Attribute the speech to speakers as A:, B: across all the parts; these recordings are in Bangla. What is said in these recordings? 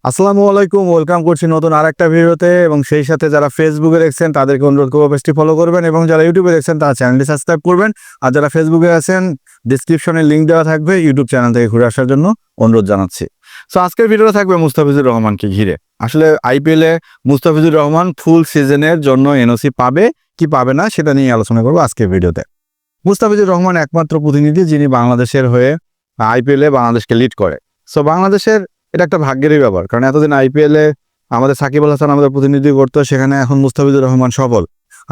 A: আসসালামু আলাইকুম, ওয়েলকাম করছি নতুন আরেকটা ভিডিওতে। এবং সেই সাথে যারা ফেসবুকে দেখছেন তাদেরকে অনুরোধ করবো পেজটি ফলো করবেন, এবং যারা ইউটিউবে দেখছেন তারা চ্যানেলটি সাবস্ক্রাইব করবেন। আর যারা ফেসবুকে আছেন ডিসক্রিপশনে লিঙ্ক দেওয়া থাকবে, ইউটিউব চ্যানেল থেকে ঘুরে আসার জন্য অনুরোধ জানাচ্ছি। সো আজকের ভিডিওটা থাকবে মুস্তাফিজুর রহমানকে ঘিরে। আসলে আইপিএলে মুস্তাফিজুর রহমান ফুল সিজনের জন্য এনওসি পাবে কি পাবে না সেটা নিয়ে আলোচনা করবো আজকের ভিডিওতে। মুস্তাফিজুর রহমান একমাত্র প্রতিনিধি যিনি বাংলাদেশের হয়ে আইপিএলে বাংলাদেশকে লিড করে। সো বাংলাদেশের এটা একটা ভাগ্যেরই ব্যাপার, কারণ এতদিন আইপিএলে আমাদের সাকিব আল হাসান আমাদের প্রতিনিধি করতো, সেখানে এখন মুস্তাফিজুর রহমান সফল।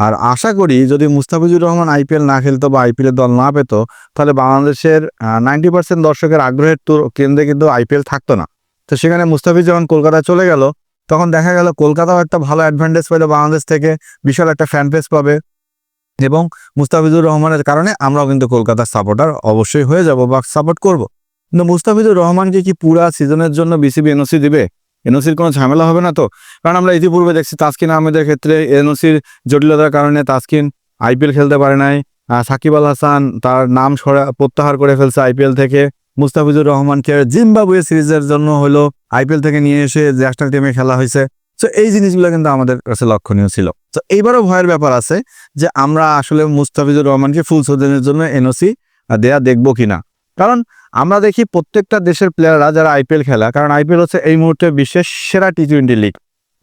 A: আর আশা করি যদি মুস্তাফিজুর রহমান আইপিএল না খেলতো বা আইপিএলের দল না পেত, তাহলে বাংলাদেশের 90% দর্শকের আগ্রহের কেন্দ্রে কিন্তু আইপিএল থাকতো না। তো সেখানে মুস্তাফিজ যখন কলকাতায় চলে গেল, তখন দেখা গেল কলকাতাও একটা ভালো অ্যাডভান্টেজ পেল, বাংলাদেশ থেকে বিশাল একটা ফ্যান পেজ পাবে, এবং মুস্তাফিজুর রহমানের কারণে আমরাও কিন্তু কলকাতার সাপোর্টার অবশ্যই হয়ে যাব বা সাপোর্ট করব। কিন্তু মুস্তাফিজুর রহমানকে কি পুরা সিজনের জন্য বিসিবি এনওসি দিবে? এনওসির কোনো ঝামেলা হবে না তো? কারণ আমরা ইতিপূর্বে দেখছি তাসকিন আহমেদের ক্ষেত্রে এনওসির জটিলতার কারণে তাসকিন আইপিএল খেলতে পারে নাই। সাকিব আল হাসান তার নাম প্রত্যাহার করে ফেলছে আইপিএল থেকে। মুস্তাফিজুর রহমানকে জিম্বাবুয়ে সিরিজের জন্য হলো আইপিএল থেকে নিয়ে এসে ন্যাশনাল টিমে খেলা হয়েছে। তো এই জিনিসগুলো কিন্তু আমাদের কাছে লক্ষণীয় ছিল। তো এইবারও ভয়ের ব্যাপার আছে যে আমরা আসলে মুস্তাফিজুর রহমানকে ফুল সিজনের জন্য এনওসি দেয়া দেখবো কিনা। কারণ আমরা দেখি প্রত্যেকটা দেশের প্লেয়াররা যারা আইপিএল খেলা, কারণ আইপিএল হচ্ছে এই মুহূর্তে বিশ্বের সেরা টি-20 লিগ,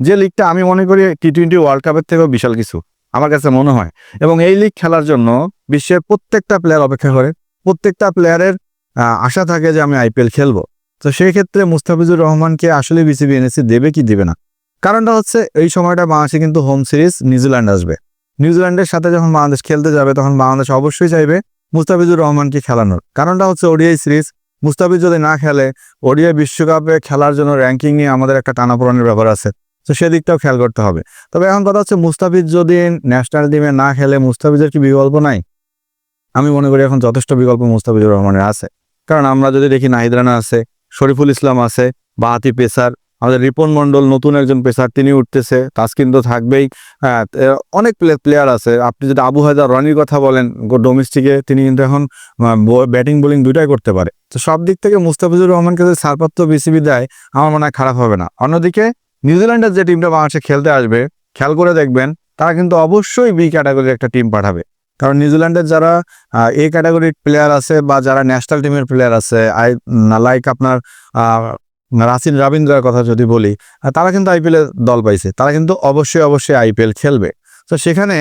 A: যে লিগটা আমি মনে করি টি-20 ওয়ার্ল্ড কাপের থেকেও বিশাল কিছু আমার কাছে মনে হয়। এবং এই লিগ খেলার জন্য বিশ্বের প্রত্যেকটা প্লেয়ার অপেক্ষা করে, প্রত্যেকটা প্লেয়ারের আশা থাকে যে আমি আইপিএল খেলবো। তো সেই ক্ষেত্রে মুস্তাফিজুর রহমানকে আসলে বিসিবি এনওসি দেবে কি দেবে না, কারণটা হচ্ছে এই সময়টা বাংলাদেশে কিন্তু হোম সিরিজ নিউজিল্যান্ড আসবে। নিউজিল্যান্ডের সাথে যখন বাংলাদেশ খেলতে যাবে তখন বাংলাদেশ অবশ্যই চাইবে মুস্তাফিজুর রহমানকে খেলানোর। কারণটা হচ্ছে ওডিআই সিরিজ, মুস্তাফিজ যদি না খেলে ওডিআই বিশ্বকাপে খেলার জন্য র্যাঙ্কিং নিয়ে আমাদের একটা টানাপোড়েনের ব্যাপার আছে, তো সেদিকটাও খেয়াল করতে হবে। তবে এখন কথা হচ্ছে মুস্তাফিজ যদি ন্যাশনাল টিমে না খেলে মুস্তাফিজের কি বিকল্প নাই? আমি মনে করি এখন যথেষ্ট বিকল্প মুস্তাফিজুর রহমানের আছে। কারণ আমরা যদি দেখি নাহিদ রানা আছে, শরীফুল ইসলাম আছে, বাহাতি পেসার, আমাদের রিপন মন্ডল নতুন একজন পেসার, তিনি উঠতেছে, তাসকিন তো থাকবেই। হ্যাঁ, অনেক প্লেয়ার আছে। আপনি যদি আবু হায়দার রনির কথা বলেন ডোমেস্টিকে, তিনি কিন্তু এখন ব্যাটিং বোলিং দুইটাই করতে পারে। তো সব দিক থেকে মুস্তাফিজুর রহমানকে যদি ছাড়পত্র বিসিবি দেয় আমার মনে হয় খারাপ হবে না। অন্যদিকে নিউজিল্যান্ডের যে টিমটা বাংলাদেশে খেলতে আসবে, খেয়াল করে দেখবেন তারা কিন্তু অবশ্যই বি ক্যাটাগরির একটা টিম পাঠাবে। কারণ নিউজিল্যান্ডের যারা এ ক্যাটাগরির প্লেয়ার আছে বা যারা ন্যাশনাল টিমের প্লেয়ার আছে, লাইক আপনার রাসিন রবীন্দ্রের কথা যদি বলি, তারা কিন্তু আইপিএল দল পাইছে, তারা কিন্তু অবশ্যই আইপিএল খেলবে। তো সেখানে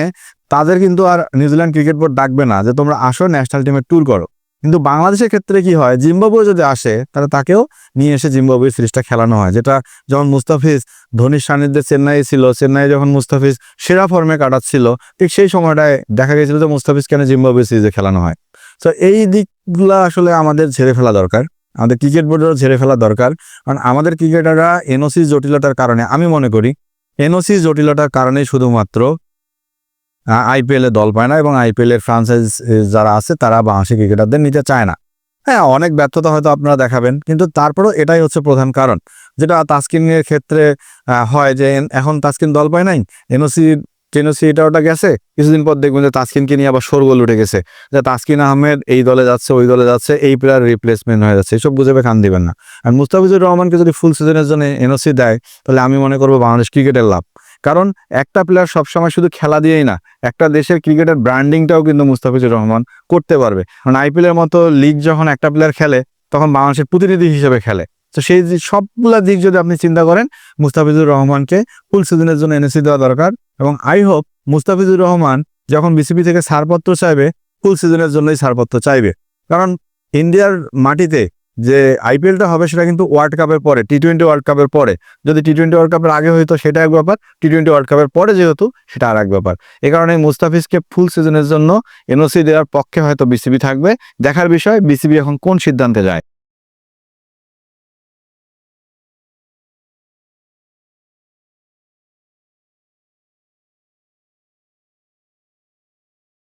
A: তাদের কিন্তু আর নিউজিল্যান্ড ক্রিকেট বোর্ড ডাকবে না যে তোমরা আসো ন্যাশনাল টিমের ট্যুর করো। কিন্তু বাংলাদেশের ক্ষেত্রে কি হয়, জিম্বাবুয়ে যদি আসে তাহলে তাকেও নিয়ে এসে জিম্বাবুয়ে সিরিজটা খেলানো হয়, যেটা যখন মুস্তাফিজ ধোনির সান্নিধ্যে চেন্নাই ছিল, চেন্নাই যখন মুস্তাফিজ সেরা ফর্মে কাটাচ্ছিল, ঠিক সেই সময়টায় দেখা গেছিল যে মুস্তাফিজ কেন জিম্বাবুয়ে সিরিজে খেলানো হয়। তো এই দিকগুলো আসলে আমাদের ঝেড়ে ফেলা দরকার, আমাদের ক্রিকেট বোর্ডেরও ঝেড়ে ফেলা দরকার। কারণ আমাদের ক্রিকেটাররা এনওসি জটিলতার কারণে, আমি মনে করি এনওসি জটিলতার কারণে শুধুমাত্র আইপিএল এ দল পায় না, এবং আইপিএল এর ফ্রাঞ্চাইজ যারা আছে তারা বাংলাদেশি ক্রিকেটারদের নিতে চায় না। হ্যাঁ, অনেক ব্যর্থতা হয়তো আপনারা দেখাবেন, কিন্তু তারপরেও এটাই হচ্ছে প্রধান কারণ, যেটা তাসকিনের ক্ষেত্রে হয় যে এখন তাসকিন দল পায় নাই, এনওসি এটা ওটা গেছে, কিছুদিন পর দেখবেন যে তাসকিনকে নিয়ে আবার শোরগোল উঠে গেছে যে তাসকিন আহমেদ এই দলে যাচ্ছে, ওই দলে যাচ্ছে, এই প্লেয়ার রিপ্লেসমেন্ট হয়ে যাচ্ছে। এসব বুঝে কান দিবেন না। আর মুস্তাফিজুর রহমানকে যদি ফুল সিজনের জন্য এনওসি দেয় তাহলে আমি মনে করবো বাংলাদেশ ক্রিকেটের লাভ। কারণ একটা প্লেয়ার সবসময় শুধু খেলা দিয়েই না, একটা দেশের ক্রিকেটের ব্র্যান্ডিংটাও কিন্তু মুস্তাফিজুর রহমান করতে পারবে। কারণ আইপিএল এর মতো লিগ যখন একটা প্লেয়ার খেলে তখন বাংলাদেশের প্রতিনিধি হিসেবে খেলে। তো সেই সবগুলা দিক যদি আপনি চিন্তা করেন, মুস্তাফিজুর রহমানকে ফুল সিজনের জন্য এনওসি দেওয়া দরকার। এবং আই হোপ মুস্তাফিজুর রহমান যখন বিসিবি থেকে ছাড়পত্র চাইবে, ফুল সিজনের জন্যই ছাড়পত্র চাইবে। কারণ ইন্ডিয়ার মাটিতে যে আইপিএলটা হবে সেটা কিন্তু ওয়ার্ল্ড কাপের পরে, টি-20 ওয়ার্ল্ড কাপের পরে। যদি টি-20 ওয়ার্ল্ড কাপের আগে হইতো সেটা এক ব্যাপার, টি-20 ওয়ার্ল্ড কাপের পরে যেহেতু সেটা আর এক ব্যাপার। এই কারণে মুস্তাফিজকে ফুল সিজনের জন্য এনওসি দেওয়ার পক্ষে হয়তো বিসিবি থাকবে। দেখার বিষয় বিসিবি এখন কোন সিদ্ধান্তে যায়।